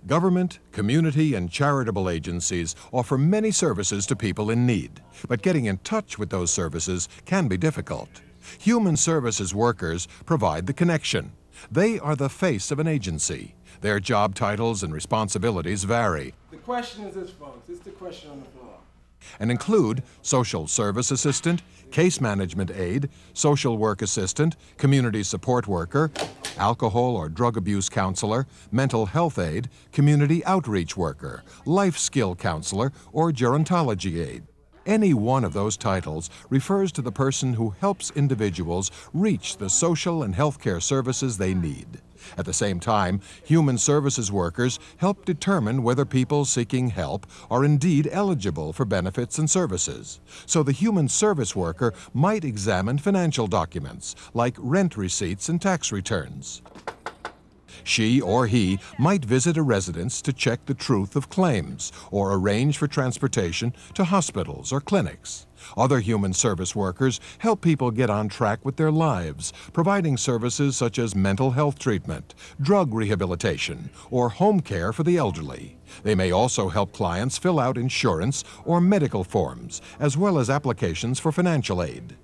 Government, community, and charitable agencies offer many services to people in need, but getting in touch with those services can be difficult. Human services workers provide the connection. They are the face of an agency. Their job titles and responsibilities vary. The question is this, folks. It's the question on the floor. And include social service assistant, case management aide, social work assistant, community support worker, alcohol or drug abuse counselor, mental health aide, community outreach worker, life skill counselor, or gerontology aide. Any one of those titles refers to the person who helps individuals reach the social and healthcare services they need. At the same time, human services workers help determine whether people seeking help are indeed eligible for benefits and services. So the human service worker might examine financial documents like rent receipts and tax returns. She or he might visit a residence to check the truth of claims or arrange for transportation to hospitals or clinics. Other human service workers help people get on track with their lives, providing services such as mental health treatment, drug rehabilitation, or home care for the elderly. They may also help clients fill out insurance or medical forms, as well as applications for financial aid.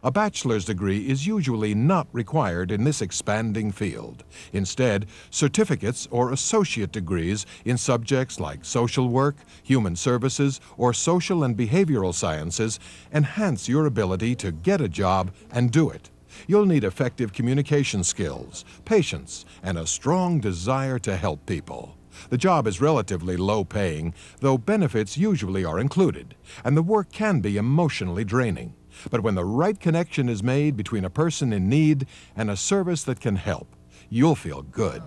A bachelor's degree is usually not required in this expanding field. Instead, certificates or associate degrees in subjects like social work, human services, or social and behavioral sciences enhance your ability to get a job and do it. You'll need effective communication skills, patience, and a strong desire to help people. The job is relatively low-paying, though benefits usually are included, and the work can be emotionally draining. But when the right connection is made between a person in need and a service that can help, you'll feel good.